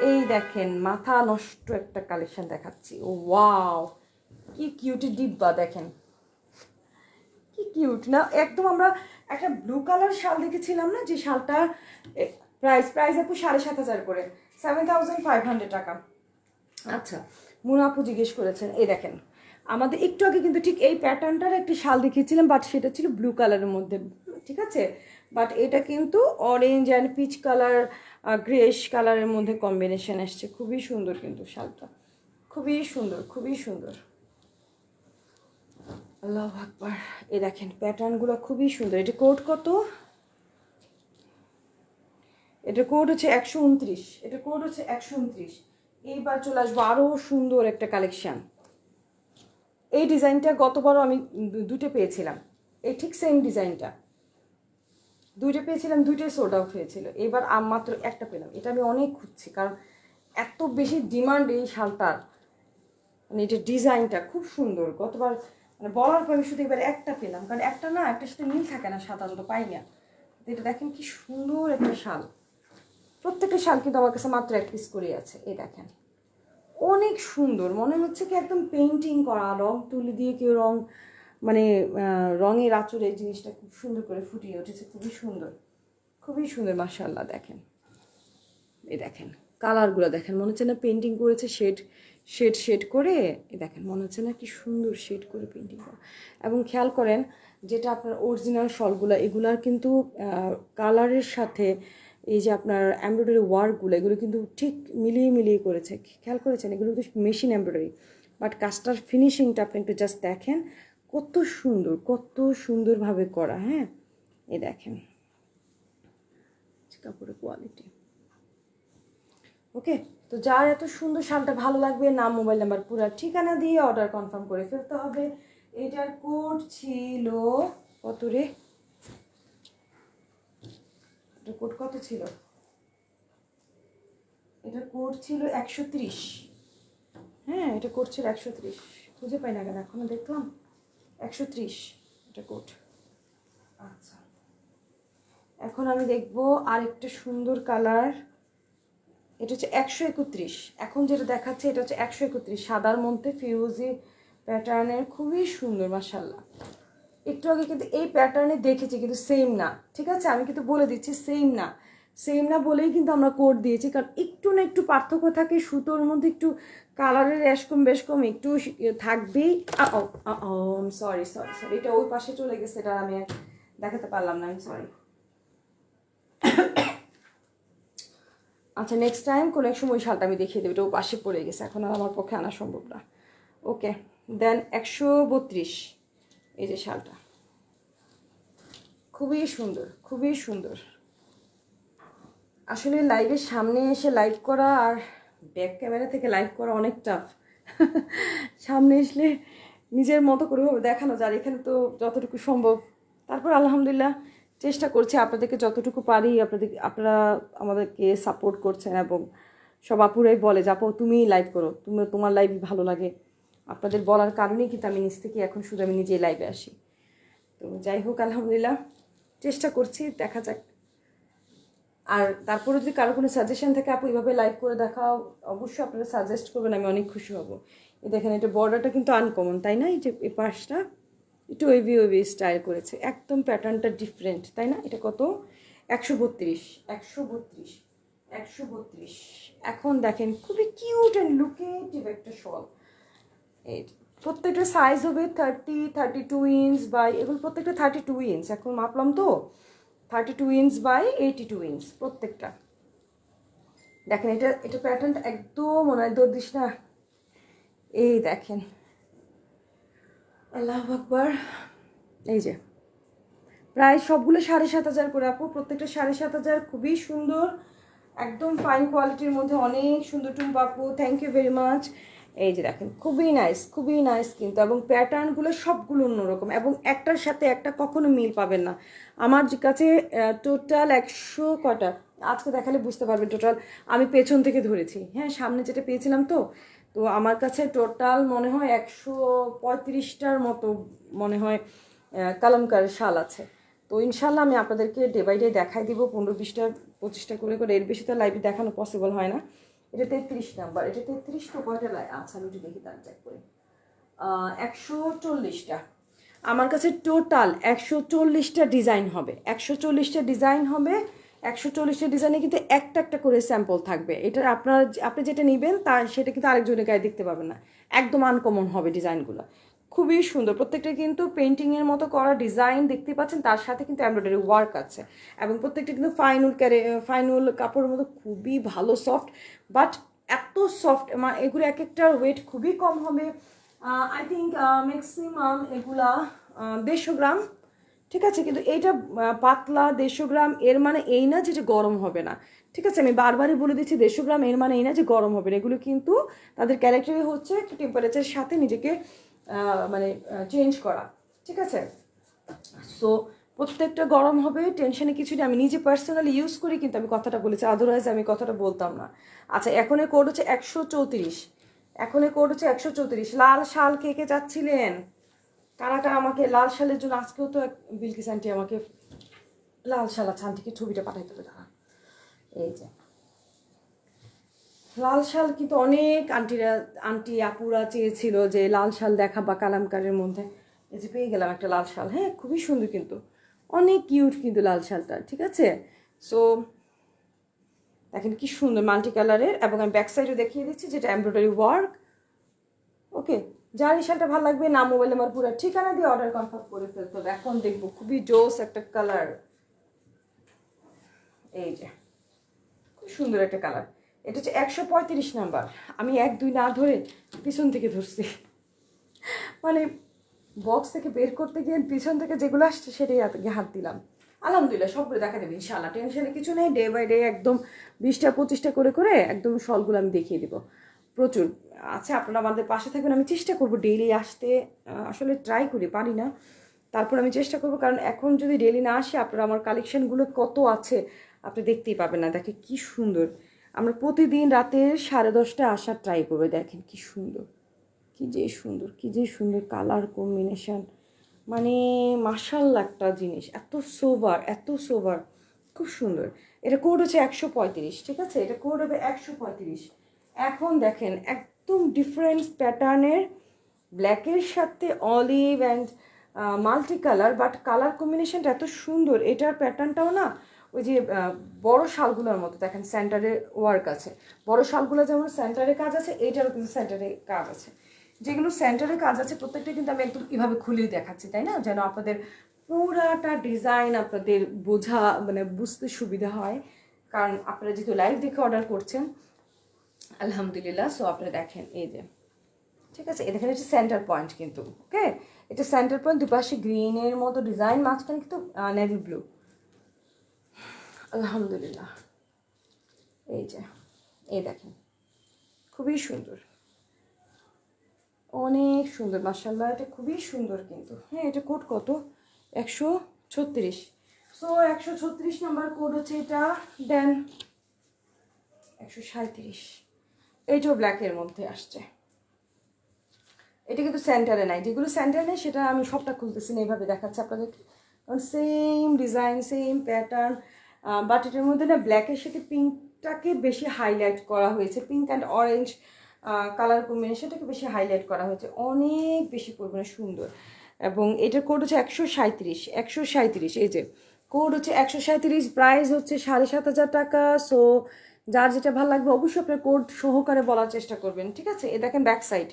A: এই দেখেন, মাথা নষ্ট একটা কালেকশন দেখাচ্ছি। ও ওয়াও, কি কিউটি ডিব্বা, দেখেন কি কিউট না একদম। আমরা একটা ব্লু কালার শাল দেখেছিলাম না, যে শালটা প্রাইস আপু 7,500 করে, 7,500 টাকা। আচ্ছা, মুনা আপু জিজ্ঞেস করেছেন, এই দেখেন আমাদের একটু আগে কিন্তু ঠিক এই প্যাটার্নটার একটি শাল দেখিয়েছিলাম, বাট সেটা ছিল ব্লু কালারের মধ্যে, ঠিক আছে। বাট এটা কিন্তু অরেঞ্জ অ্যান্ড পিচ কালার, গ্রেশ কালারের মধ্যে কম্বিনেশন আসছে। খুবই সুন্দর কিন্তু শালটা, খুবই সুন্দর, খুবই সুন্দর। আল্লাহু আকবার। এই দেখেন প্যাটার্নগুলো খুবই সুন্দর। এটা কোড কত? এটা কোড হচ্ছে 129। এটা কোড হচ্ছে 129। এইবার চলে আসবো আরও সুন্দর একটা কালেকশান। এই ডিজাইনটা গতবারও আমি দুটো পেয়েছিলাম, এই ঠিক সেম ডিজাইনটা দুইটা পেয়েছিলাম, দুইটাই সোল্ড আউট হয়েছিল। এবার মাত্র একটা পেলাম। এটা আমি অনেক খুঁজছি, কারণ এত বেশি ডিমান্ড এই শালটার। মানে এটা ডিজাইনটা খুব সুন্দর। গতবার মানে বলার পর আমি শুধু এবার একটা পেলাম, কারণ একটা না একটার সাথে মিল থাকে না, সাধারণত পাই না। এটা দেখেন কি সুন্দর একটা শাল। প্রত্যেকটা শাল কিন্তু আমার কাছে মাত্র এক পিস করে আছে। এই দেখেন অনেক সুন্দর, মনে হচ্ছে কি একদম পেন্টিং করা, রং তুলি দিয়ে কেউ রং মানে রঙের আঁচড়ে এই জিনিসটা খুব সুন্দর করে ফুটিয়ে উঠেছে। খুবই সুন্দর, খুবই সুন্দর, মাশাআল্লাহ। দেখেন, এই দেখেন কালারগুলো দেখেন, মনে হচ্ছে না পেন্টিং করেছে শেড শেড শেড করে। এই দেখেন, মনে হচ্ছে না কি সুন্দর শেড করে পেন্টিং করা। এবং খেয়াল করেন, যেটা আপনার অরিজিনাল শলগুলো, এগুলার কিন্তু কালারের সাথে এই যে আপনার এমব্রয়ডারি ওয়ার্কগুলো, এগুলো কিন্তু ঠিক মিলিয়ে মিলিয়ে করেছে। খেয়াল করেছেন, এগুলো কিন্তু মেশিন এমব্রয়ডারি, বাট কাজটার ফিনিশিংটা আপনি একটু জাস্ট দেখেন, কত সুন্দর, কত সুন্দরভাবে করা। হ্যাঁ, এই দেখেন কাপড়ের কোয়ালিটি। ওকে, তো যার এত সুন্দর শালটা ভালো লাগবে, নাম, মোবাইল নাম্বার, পুরো ঠিকানা দিয়ে অর্ডার কনফার্ম করে ফেলতে হবে। এটার কোড ছিল কত রে? এটার কোড কত ছিল? এটার কোড ছিল 130। হ্যাঁ, এটা কোড ছিল 130। খুঁজে পাই না কেন, এখনো দেখলাম 130 এটা কোড। আচ্ছা, এখন আমি দেখবো আরেকটা সুন্দর কালার। এটা হচ্ছে 131। এখন যেটা দেখাচ্ছে এটা হচ্ছে 131, সাদার মধ্যে ফিরোজি প্যাটার্নের, খুবই সুন্দর মাশাআল্লাহ। একটু আগে কিন্তু এই প্যাটার্নে দেখেছি, কিন্তু সেম না, ঠিক আছে। আমি কিন্তু বলে দিচ্ছি সেম না, সেম না বলেই কিন্তু আমরা কোড দিয়েছি, কারণ একটু না একটু পার্থক্য থাকে সুতোর মধ্যে, একটু কালারের এসকম বেশকম একটু থাকবেই। সরি সরি সরি, এটা ওই পাশে চলে গেছে, এটা আমি দেখাতে পারলাম না, আমি সরি। আচ্ছা, নেক্সট টাইম কোনো এক সময় শালটা আমি দেখিয়ে দেবো, এটা ও পাশে পড়ে গেছে, এখন আর আমার পক্ষে আনা সম্ভব না। ওকে, দেন 132 এই যে শালটা, খুবই সুন্দর, খুবই সুন্দর। আসলে লাইভের সামনে এসে লাইভ করা আর ব্যাক ক্যামেরা থেকে লাইভ করা অনেক টাফ। সামনে আসলে নিজের মতো করে দেখানো যায়, এখানে তো যতটুকু সম্ভব। তারপর আলহামদুলিল্লাহ চেষ্টা করছি আপনাদেরকে যতটুকু পারি, আপনারা আমাদেরকে সাপোর্ট করছেন, এবং সব আপুরাই বলে যে আপু তুমিই লাইভ করো, তোমার লাইভ ভালো লাগে। আপনাদের বলার কারণেই কিন্তু আমি নিজ থেকে এখন শুধু আমি নিজেই লাইভে আসি। তো যাই হোক, আলহামদুলিল্লাহ চেষ্টা করছি, দেখা যাক। আর তারপরে যদি কারো কোনো সাজেশন থাকে আপু এইভাবে লাইভ করে দেখাও, অবশ্যই আপনারা সাজেস্ট করবেন, আমি অনেক খুশি হব। এই দেখেন, এটা বর্ডারটা কিন্তু আনকমন, তাই না? এই যে এই পাশটা একটু ওয়েভি ওয়েভি স্টাইল করেছে, একদম প্যাটার্নটা ডিফারেন্ট, তাই না? এটা কত? 132, 132, 132। এখন দেখেন খুবই কিউট অ্যান্ড লুকেটিভ একটা শল। এই প্রত্যেকটা সাইজ হবে 30, 32 ইঞ্চ বাই, এগুলো প্রত্যেকটা 32 ইঞ্চ, এখন মাপলাম তো 32 ইঞ্চ বাই 82 ইঞ্চ প্রত্যেকটা। দেখেন এটা এটা প্যাটার্নটা একদম মনে হয় দৌড় দিস না। এই দেখেন, আল্লাহ আকবার। এই যে প্রায় সবগুলো 7,500 করে আপু, প্রত্যেকটা 7,500, খুবই সুন্দর, একদম ফাইন কোয়ালিটির মধ্যে, অনেক সুন্দর টুম্পা আপু, থ্যাংক ইউ ভেরি মাচ। এই যে দেখেন খুবই নাইস, খুবই নাইস কিন্তু, এবং প্যাটার্নগুলো সবগুলো অন্যরকম এবং একটার সাথে একটা কখনো মিল পাবেন না। আমার কাছে টোটাল 100 কটা, আজকে দেখালে বুঝতে পারবেন টোটাল, আমি পেছন থেকে ধরেছি, হ্যাঁ সামনে যেটা পেয়েছিলাম তো, তো আমার কাছে টোটাল মনে হয় 135টার মতো মনে হয় কালামকারী শাল আছে। তো ইনশাল্লাহ আমি আপনাদেরকে ডে বাই ডে দেখাই দিব, 15-20টা 25টা করে করে, এর বেশি তো লাইভে দেখানো পসিবল হয় না। এটা 33 নাম্বার, এটা 33 তো কয়টা লাই, আচ্ছা আমি একটু দেখি তার চেক করে। 140টা আমার কাছে টোটাল 140টা ডিজাইন হবে, 140টা ডিজাইন হবে। 140টা ডিজাইনে কিন্তু একটা একটা করে স্যাম্পল থাকবে। এটা আপনি যেটা নেবেন তার সেটা কিন্তু আরেকজনের গায়ে দেখতে পাবেন না, একদম আনকমন হবে ডিজাইনগুলো, খুবই সুন্দর প্রত্যেকটা, কিন্তু পেন্টিংয়ের মতো করা ডিজাইন দেখতে পাচ্ছেন, তার সাথে কিন্তু এমব্রয়ডারি ওয়ার্ক আছে, এবং প্রত্যেকটা কিন্তু ফাইনুল কাপড়ের মতো খুবই ভালো সফট, বাট এত সফট, এগুলো এক একটার ওয়েট খুবই কম হবে। আই থিঙ্ক ম্যাক্সিমাম এগুলা 150 গ্রাম, ঠিক আছে, কিন্তু এইটা পাতলা 150 গ্রাম, এর মানে এই না যেটা গরম হবে না, ঠিক আছে, আমি বারবারই বলে দিচ্ছি 150 গ্রাম এর মানে এই না যে গরম হবে না, এগুলো কিন্তু তাদের ক্যারেক্টারই হচ্ছে টেম্পারেচারের সাথে নিজেকে মানে চেঞ্জ করা, ঠিক আছে। সো প্রত্যেকটা গরম হবে, টেনশনে কিছু নেই, আমি নিজে পার্সোনালি ইউজ করি কিন্তু আমি কথাটা বলেছি, আদারওয়াইজ আমি কথাটা বলতাম না। আচ্ছা এখন এর কোড হচ্ছে 134, এখন এর কোড হচ্ছে 134। লাল শাল কে কে চাচ্ছিলেন, কারা কারা আমাকে লাল শালের জন্য, আজকেও তো বিলকিস আন্টি আমাকে লাল শাল, আচ্ছা আন্টিকে ছবিটা পাঠাইতে হবে তারা। এই যে লাল শাল কিন্তু অনেক আন্টি আপুরা চেয়েছিল যে লাল শাল দেখা বা কালামকারের মধ্যে, এই যে পেয়ে গেলাম একটা লাল শাল, হ্যাঁ খুবই সুন্দর কিন্তু, অনেক কিউট কিন্তু লাল শালটা, ঠিক আছে। সো দেখেন কি সুন্দর মাল্টি কালারের, এবং আমি ব্যাক সাইডে দেখিয়ে দিচ্ছি যেটা এমব্রয়ডারি ওয়ার্ক। ওকে, যার এই শালটা ভালো লাগবে না মোবাইল নাম্বার পুরো ঠিকানা দিয়ে অর্ডার কনফার্ম করে ফেলতে হবে। এখন দেখবো খুবই জোস একটা কালার, এই যে খুব সুন্দর একটা কালার, এটা হচ্ছে 135 নাম্বার, আমি 1-2 না ধরে পিছন থেকে ধরছি, মানে বক্স থেকে বের করতে গিয়ে পিছন থেকে যেগুলো আসছে সেটাই হাত দিলাম। আলহামদুলিল্লাহ সবগুলো দেখা দেবে ইনশাআল্লাহ, টেনশনে কিছু নেই, ডে বাই ডে একদম 20টা 25টা করে করে একদম শলগুলো আমি দেখিয়ে দিব প্রচুর। আচ্ছা আপনারা আমাদের পাশে থাকবেন, আমি চেষ্টা করব ডেইলি আসতে, আসলে ট্রাই করি, পারি না, তারপর আমি চেষ্টা করব, কারণ এখন যদি ডেইলি না আসে আপনারা আমার কালেকশানগুলো কত আছে আপনি দেখতেই পাবেন না। দেখে কি সুন্দর, আমরা প্রতিদিন রাতে 10:30টায় আসার ট্রাই করবো, দেখেন কি সুন্দর, কি যে সুন্দর, কি যে সুন্দর কালার কম্বিনেশন, মানে মাশাআল্লাহ একটা জিনিস, এত সোভার, এত সোভার, খুব সুন্দর। এটা কোড হচ্ছে 135, ঠিক আছে, এটা কোড হবে 135। এখন দেখেন একদম ডিফারেন্ট প্যাটার্নের, ব্ল্যাকের সাথে olive and multi colour, but colour কম্বিনেশনটা এত সুন্দর, এটার প্যাটার্নটাও না ওই যে বড় শালগুলোর মতো, দেখেন সেন্টারে ওয়ার্ক আছে, বড় শালগুলো যেমন সেন্টারে কাজ আছে, এইটারও কিন্তু সেন্টারে কাজ আছে, যেগুলো সেন্টারে কাজ আছে প্রত্যেকটা কিন্তু আমি একদম এভাবে খুলেই দেখাচ্ছি, তাই না, যেন আপনাদের পুরাটা ডিজাইন আপনাদের বোঝা মানে বুঝতে সুবিধা হয়, কারণ আপনারা যেহেতু লাইভ দেখে অর্ডার করছেন আলহামদুলিল্লাহ। সো আপনারা দেখেন এই যে, ঠিক আছে, এটা হচ্ছে সেন্টার পয়েন্ট কিন্তু, ওকে, এটা সেন্টার পয়েন্ট, দুপাশে গ্রিনের মতো ডিজাইন, মাঝখানে কিন্তু নেভি ব্লু, আলহামদুলিল্লাহ। এই যে এই দেখেন খুবই সুন্দর, অনেক সুন্দর মাশাআল্লাহ, এটা খুবই সুন্দর কিন্তু, হ্যাঁ এটা কোড কত, 136। সো 136 নাম্বার কোড হচ্ছে এটা, দেন 137, এইটাও ব্ল্যাকের মধ্যে আসছে, এটা কিন্তু সেন্টারে নাই, যেগুলো সেন্টারে নেই সেটা আমি সবটা খুলতেছি না, এইভাবে দেখাচ্ছি আপনাদেরকে, কারণ same design same pattern, but এটার মধ্যে না ব্ল্যাকের সাথে পিঙ্কটাকে বেশি হাইলাইট করা হয়েছে, পিঙ্ক অ্যান্ড অরেঞ্জ কালার কম্বিনেশনটাকে বেশি হাইলাইট করা হয়েছে, অনেক বেশি পরিমাণে সুন্দর। এবং এটার কোড হচ্ছে 137, এই যে কোড হচ্ছে 137, প্রাইস হচ্ছে 7,500 টাকা। সো যার যেটা ভালো লাগবে অবশ্যই আপনার কোড সহকারে বলার চেষ্টা করবেন, ঠিক আছে? এ দেখেন ব্যাক সাইড,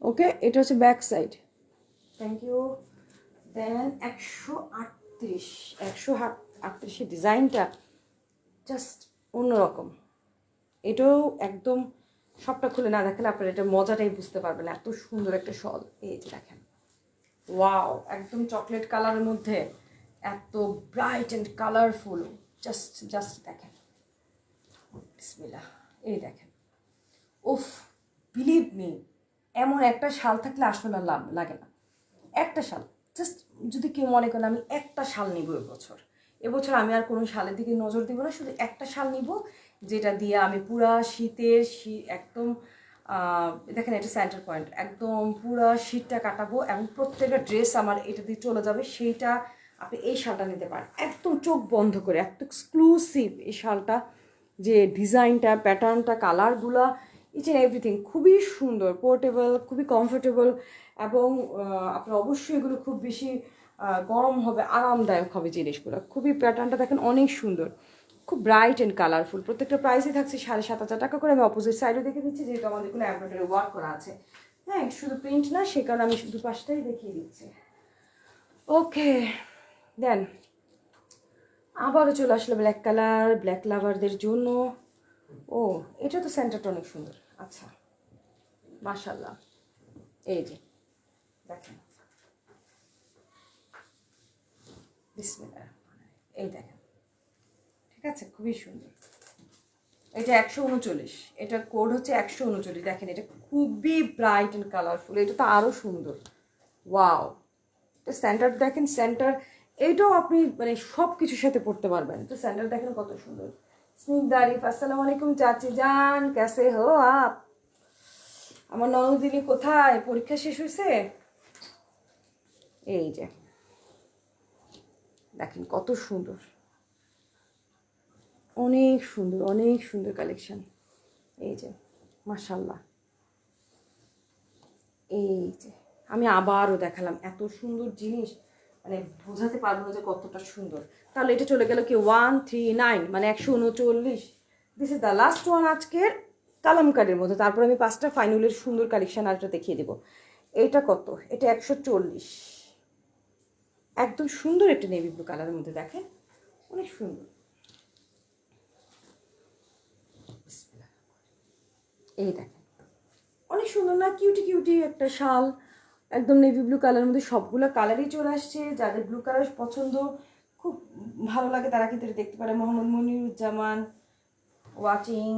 A: ওকে, এটা হচ্ছে back side. Thank you. Then 138 ডিজাইনটা জাস্ট অন্যরকম। এটাও একদম সবটা খুলে না দেখালে আপনার এটা মজাটাই বুঝতে পারবেন, এত সুন্দর একটা শল। এই যে দেখেন, ওয়াও, একদম চকলেট কালারের মধ্যে এত ব্রাইট অ্যান্ড কালারফুল। জাস্ট দেখেন, বিসমিল্লাহ, এই দেখেন, উফ, বিলিভ মি, এমন একটা শাল থাকলে আসলে লাভ লাগে না। একটা শাল, জাস্ট যদি কেউ মনে করেন আমি একটা শাল নিব এবছর আমি আর কোনো শালের দিকে নজর দিব না, শুধু একটা শাল নিব যেটা দিয়ে আমি পুরা শীতের একদম দেখেন এটা সেন্টার পয়েন্ট, একদম পুরা শীতটা কাটাবো এবং প্রত্যেকটা ড্রেস আমার এটা দিয়ে চলে যাবে। সেইটা আপনি এই শালটা নিতে পারেন একদম চোখ বন্ধ করে, এত এক্সক্লুসিভ এই শালটা, যে ডিজাইনটা, প্যাটার্নটা, কালারগুলা, ইচ অ্যান্ড এভরিথিং খুবই সুন্দর, পোর্টেবল, খুবই কমফোর্টেবল এবং আপনার অবশ্যই এগুলো খুব বেশি গরম হবে, আরামদায়ক হবে জিনিসগুলো। খুবই প্যাটার্নটা দেখেন অনেক সুন্দর, খুব ব্রাইট অ্যান্ড কালারফুল। প্রত্যেকটা প্রাইসই থাকছে 7,500 টাকা করে। আমি অপোজিট সাইডে দেখে দিচ্ছি যেহেতু আমাদেরগুলো এমব্রয়ডারি ওয়ার্ক করা আছে। হ্যাঁ, শুধু প্রিন্ট না, সে কারণে আমি শুধু পাশটাই দেখিয়ে দিচ্ছি। ওকে, দেন আবারও চলে আসলো ব্ল্যাক কালার, ব্ল্যাক লাভারদের জন্য। ও, এটা তো সেন্টারটা অনেক সুন্দর। আচ্ছা, মাশাল্লাহ, এই যে দেখেন, বিসমিল্লাহ, এই দেখেন, ঠিক আছে, খুবই সুন্দর। এটা 139, এটা কোড হচ্ছে 139। দেখেন এটা খুবই ব্রাইট অ্যান্ড কালারফুল, এটা তো আরও সুন্দর। ওয়াও, তো সেন্টার দেখেন, সেন্টার এইটাও আপনি মানে সব কিছুর সাথে পড়তে পারবেন। তো সেন্টার দেখেন কত সুন্দর। স্নিগ্ধারিফ, আসসালামু আলাইকুম চাচি জান, कैसे हो आप? আমার ননদিনী কোথায়, পরীক্ষা শেষ হয়েছে? এই যে দেখেন কত সুন্দর, অনেক সুন্দর, অনেক সুন্দর কালেকশন। এই যে মাশাল্লাহ, এই যে আমি আবারও দেখালাম এত সুন্দর জিনিস, মানে বোঝাতে পারবো না যে কতটা সুন্দর। তাহলে এটা চলে গেল কি 139, মানে 139। This is the last one আজকের কালামকারীর মধ্যে। তারপর আমি 5টা ফাইনালের সুন্দর কালেকশন আরেকটা দেখিয়ে দেবো। এইটা কত? এটা 140, একদম সুন্দর একটা নেভি ব্লু কালারের মধ্যে, দেখেন অনেক সুন্দর। এই দেখেন অনেক সুন্দর না, কিউটি কিউটি একটা শাল, একদম নেভি ব্লু কালারের মধ্যে সবগুলো কালারই চলে আসছে। যাদের ব্লু কালার পছন্দ, খুব ভালো লাগে, তারা কিন্তু এটা দেখতে পারে। মোহাম্মদ মনিরুজ্জামান ওয়াচিং,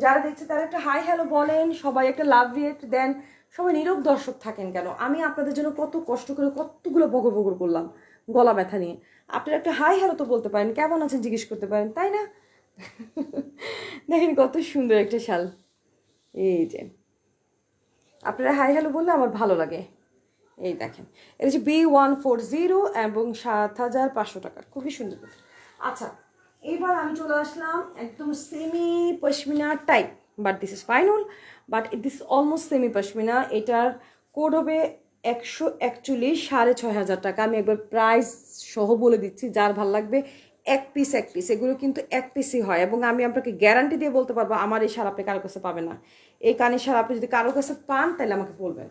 A: যারা দেখছে তারা একটা হাই হ্যালো বলেন, সবাই একটা লাভ রিয়েক্ট দেন। সবাই নীরব দর্শক থাকেন কেন? আমি আপনাদের জন্য কত কষ্ট করে কতগুলো বগর বগর করলাম গলা ব্যথা নিয়ে। আপনারা একটা হাই হ্যালো তো বলতে পারেন, কেমন আছেন জিজ্ঞেস করতে পারেন, তাই না? দেখেন কত সুন্দর একটা শাল। এই যে আপনারা হাই হ্যালো বললে আমার ভালো লাগে। এই দেখেন, এটা হচ্ছে B140 এবং 7,500 টাকা, খুবই সুন্দর। আচ্ছা, এবার আমি চলে আসলাম একদম semi pashmina type, but this is final, but this almost semi pashmina. এটার কোড হবে 141, 6,500 টাকা। আমি একবার প্রাইস সহ বলে দিচ্ছি, যার ভাল লাগবে এক পিস এগুলো কিন্তু এক পিসই হয়। এবং আমি আপনাকে গ্যারান্টি দিয়ে বলতে পারবো আমার এই শাল আপনি কারো কাছে পাবেন না। এই কানের শাল আপনি যদি কারো কাছে পান তাহলে আমাকে বলবেন,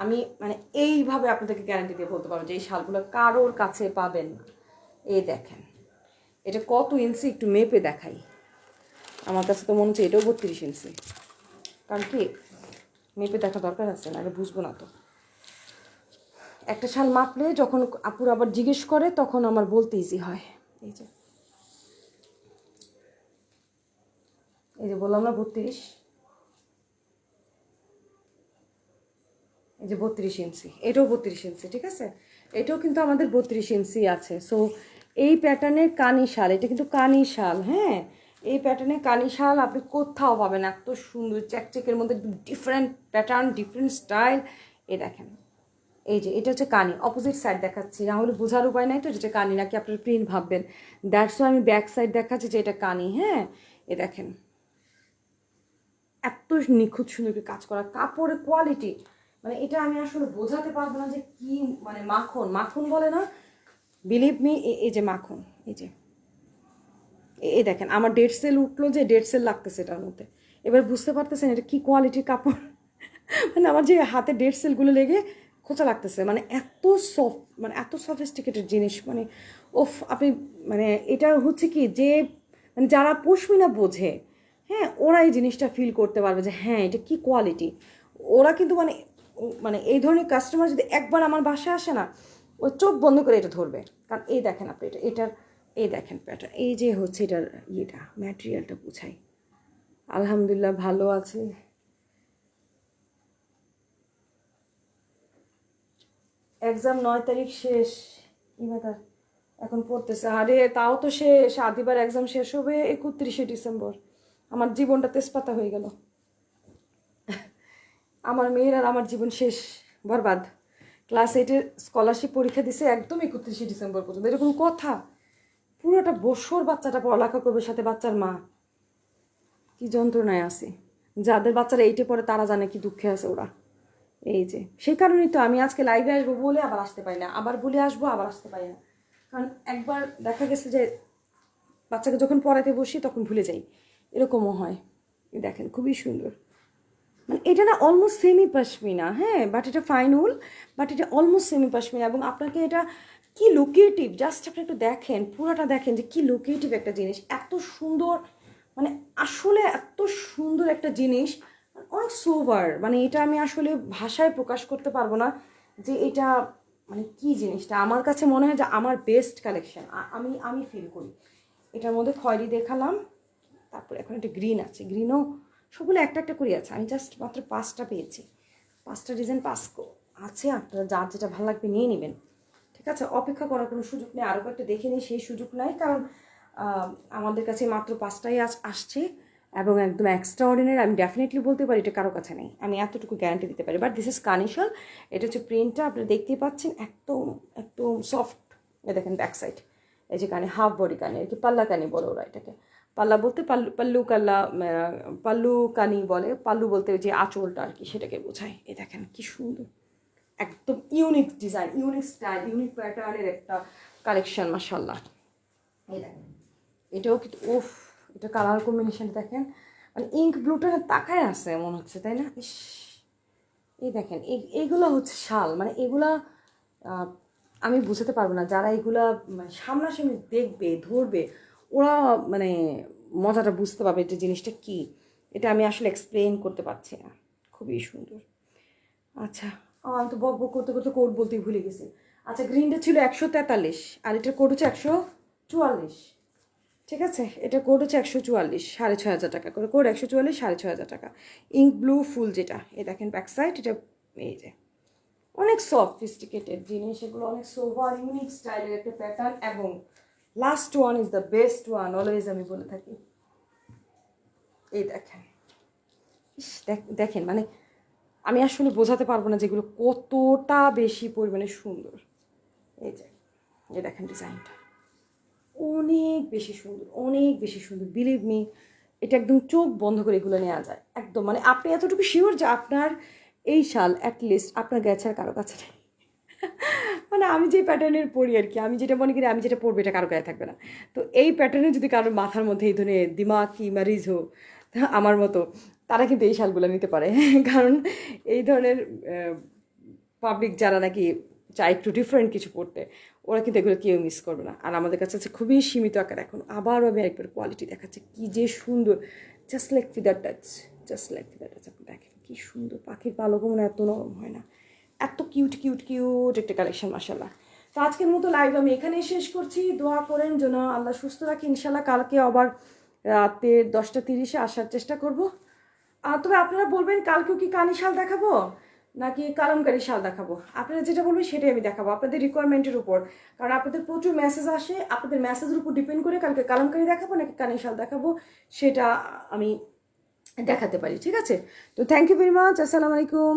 A: আমি মানে এইভাবে আপনাদেরকে গ্যারান্টি দিয়ে বলতে পারবো যে এই শালগুলো কারোর কাছে পাবেন না। এই দেখেন এটা কত ইঞ্চি একটু মেপে দেখাই। আমার কাছে তো মনে হচ্ছে এটাও 32 ইঞ্চি, কারণ কি মেপে দেখা দরকার আছে, না বুঝবো না তো। একটা শাল মাপলে যখন আপুর আবার জিজ্ঞেস করে তখন আমার বলতে ইজি হয়। এই যে বললাম না 32, এই যে 32 ইঞ্চি, এটাও 32 ইঞ্চি, ঠিক আছে? এটাও কিন্তু আমাদের 32 ইঞ্চি আছে। সো এই প্যাটার্নের কানি শাল, এটা কিন্তু কানি শাল, হ্যাঁ, এই প্যাটার্নের কানি শাল আপনি কোথাও পাবেন এত সুন্দর চেকচেকের মধ্যে, ডিফারেন্ট প্যাটার্ন, ডিফারেন্ট স্টাইল। এই দেখেন, এই যে এটা হচ্ছে কানি, অপোজিট সাইড দেখাচ্ছি, না হলে বোঝার উপায় নাই তো এটা কানি নাকি আপনার প্রিন্ট ভাববেন। দ্যাটস ওয়াই আমি ব্যাক সাইড দেখাচ্ছি যে এটা কানি। হ্যাঁ, এ দেখেন এত নিখুঁত সুন্দর কাজ করা, কাপড়ের কোয়ালিটি মানে এটা আমি আসলে বোঝাতে পারবো না যে কি, মানে মাখন মাখন বলে না, বিলিভ মি। এই যে মাখন, এই যে এই দেখেন আমার ডেড সেল উঠলো, যে ডেড সেল লাগতেছে এটার মধ্যে। এবার বুঝতে পারতেছেন এটা কি কোয়ালিটির কাপড়। মানে আমার যে হাতে ডেড সেলগুলো লেগে খোঁচা লাগতেছে, মানে এত সফট, মানে এত সফিস্টিকেটেড জিনিস, মানে ওফ। আপনি মানে এটা হচ্ছে কি যে, মানে যারা পশমিনা বোঝে, হ্যাঁ, ওরা এই জিনিসটা ফিল করতে পারবে যে হ্যাঁ এটা কি কোয়ালিটি। ওরা কিন্তু মানে মানে এই ধরনের কাস্টমার যদি একবার আমার বাসায় আসে না, ও চোখ বন্ধ করে এটা ধরবে। কারণ এই দেখেন আপনি এটার এই দেখেন প্যাটার্ন, এই যে হচ্ছে এটার ইয়েটা, ম্যাটেরিয়ালটা বুঝাই। আলহামদুলিল্লাহ ভালো আছে। এক্সাম 9 তারিখ শেষ, এবার এখন পড়তেছে। আরে তাও তো শেষ, আদিবার এক্সাম শেষ হবে 31শে ডিসেম্বর। আমার জীবনটা তেজপাতা হয়ে গেল। আমার মেয়ের আর আমার জীবন শেষ, বরবাদ। ক্লাস 8-এর স্কলারশিপ পরীক্ষা দিছে একদম 31শে ডিসেম্বর পর্যন্ত। এটা কোনো কথা? পুরোটা বছর বাচ্চাটা পড়ালেখা করবে, সাথে বাচ্চার মা। কি যন্ত্রণায় আছে। যাদের বাচ্চারা 8-এ পড়ে তারা জানে কি দুঃখে আছে ওরা। এই যে সেই কারণেই তো আমি আজকে লাইভে আসবো বলে আবার আসতে পারি না, আবার বলে আসবো আবার আসতে পারি না। কারণ একবার দেখা গেছে যে বাচ্চাকে যখন পড়াতে বসি তখন ভুলে যাই, এরকমও হয়। দেখেন খুবই সুন্দর, মানে এটা না অলমোস্ট সেমি পশমিনা, হ্যাঁ, বাট এটা ফাইন উল, বাট এটা অলমোস্ট সেমি পশমিনা। এবং আপনাকে এটা কি লোকেটিভ, জাস্ট আপনি একটু দেখেন, পুরোটা দেখেন যে কি লোকেটিভ একটা জিনিস, এত সুন্দর, মানে আসলে এত সুন্দর একটা জিনিস, অনেক সোভার। মানে এটা আমি আসলে ভাষায় প্রকাশ করতে পারবো না যে এটা মানে কি জিনিসটা। আমার কাছে মনে হয় যে আমার বেস্ট কালেকশন আমি আমি ফিল করি। এটার মধ্যে খয়েরি দেখালাম, তারপর এখন একটা গ্রিন আছে, গ্রিনও সবগুলো একটা একটা করে আছে। আমি জাস্ট মাত্র 5টা পেয়েছি, 5টা ডিজাইন আছে। আপনারা যার যেটা ভালো লাগবে নিয়ে নেবেন, ঠিক আছে? অপেক্ষা করার কোনো সুযোগ নেই, আরও একটা দেখে নিই, সেই সুযোগ নাই। কারণ আমাদের কাছে মাত্র 5টাই আসছে এবং একদম এক্সট্রা অর্ডিনারি। আমি ডেফিনেটলি বলতে পারি এটা কারো কাছে নেই, আমি এতটুকু গ্যারান্টি দিতে পারি। বাট দিস ইজ কানিশাল, এটা হচ্ছে প্রিন্টটা আপনারা দেখতেই পাচ্ছেন, একদম একদম সফট। এ দেখেন ব্যাক সাইড, এই যে কানে হাফ বডি কানে, আর কি পাল্লা কানি বলে ওরা এটাকে। পাল্লা বলতে পাল্লু কাল্লা, পাল্লু কানি বলে। পাল্লু বলতে যে আঁচলটা আর কি, সেটাকে বোঝায়। এই দেখেন কি সুন্দর, একদম unique design, unique style, unique প্যাটার্নের একটা কালেকশন, মাশাআল্লাহ। এই দেখেন এটাও কিন্তু উফ, এটা কালার কম্বিনেশন দেখেন, মানে ইঙ্ক ব্লুটা তাকায় আছে মনে হচ্ছে, তাই না? ইস, এই দেখেন এইগুলো হচ্ছে শাল, মানে এগুলা আমি বুঝতে পারবো না, যারা এগুলা মানে সামনাসামনি দেখবে ধরবে ওরা মানে মজাটা বুঝতে পারবে যে জিনিসটা কি। এটা আমি আসলে এক্সপ্লেন করতে পারছি না, খুবই সুন্দর। আচ্ছা, আমি তো বক বক করতে করতে কোড বলতেই ভুলে গেছি। আচ্ছা, গ্রিনটা ছিল 143 আর এটার কোড হচ্ছে 144, ঠিক আছে? এটা কোড হচ্ছে 144, 6500 টাকা করে কোড, 144, 6500 টাকা। ইঙ্ক ব্লু ফুল যেটা, এই দেখেন ব্যাক সাইড, এটা এই যে অনেক সফিস্টিকেটেড জিনিস এগুলো, অনেক সোভার ইউনিক স্টাইলের একটা প্যাটার্ন। এবং last one is the best one, always আমি বলে থাকি। এই দেখেন, দেখেন মানে আমি আসলে বোঝাতে পারবো না যেগুলো কতটা বেশি পরিমাণে সুন্দর। এই যে এই দেখেন ডিজাইনটা অনেক বেশি সুন্দর, অনেক বেশি সুন্দর, বিলিভ মি। এটা একদম চোখ বন্ধ করে এগুলো নেওয়া যায় একদম। মানে আপনি এতটুকু শিওর যে আপনার এই শাল অ্যাটলিস্ট আপনার গেছে আর কারো কাছে নেই। মানে আমি যে প্যাটার্নের পরি আর কি, আমি যেটা মনে করি আমি যেটা পরবো এটা কারো গায়ে থাকবে না। তো এই প্যাটার্নে যদি কারোর মাথার মধ্যে এই ধরনের দিমাগ কি মারিজ হো আমার মতো, তারা কিন্তু এই শালগুলো নিতে পারে। কারণ এই ধরনের পাবলিক যারা নাকি চায় একটু ডিফারেন্ট কিছু পড়তে, ওরা কিন্তু এগুলো কেউ মিস করবে না। আর আমাদের কাছে আছে খুবই সীমিত আকার। এখন আবারও আমি একবার কোয়ালিটি দেখাচ্ছি, কী যে সুন্দর, just like feather touch, just like feather touch. আপনি দেখেন কী সুন্দর, পাখির পালকও মনে এত নরম হয় না, এত কিউট কিউট কিউট একটা কালেকশন, মাশাআল্লাহ। তো আজকের মতো লাইভ আমি এখানেই শেষ করছি। দোয়া করেন যেন আল্লাহ সুস্থ রাখি। ইনশাল্লাহ কালকে আবার রাতে 10টা 30-এ আসার চেষ্টা করব। তবে আপনারা বলবেন কালকেও কি কানি শাল দেখাবো নাকি কালামকারী শাল দেখাবো, আপনারা যেটা বলবেন সেটাই আমি দেখাবো আপনাদের রিকোয়ারমেন্টের উপর। কারণ আপনাদের প্রচুর মেসেজ আসে, আপনাদের মেসেজের উপর ডিপেন্ড করে কালকে কালামকারী দেখাবো নাকি কানি শাল দেখাবো সেটা আমি দেখাতে পারি, ঠিক আছে? তো থ্যাংক ইউ ভেরি মাচ, আসসালামু আলাইকুম।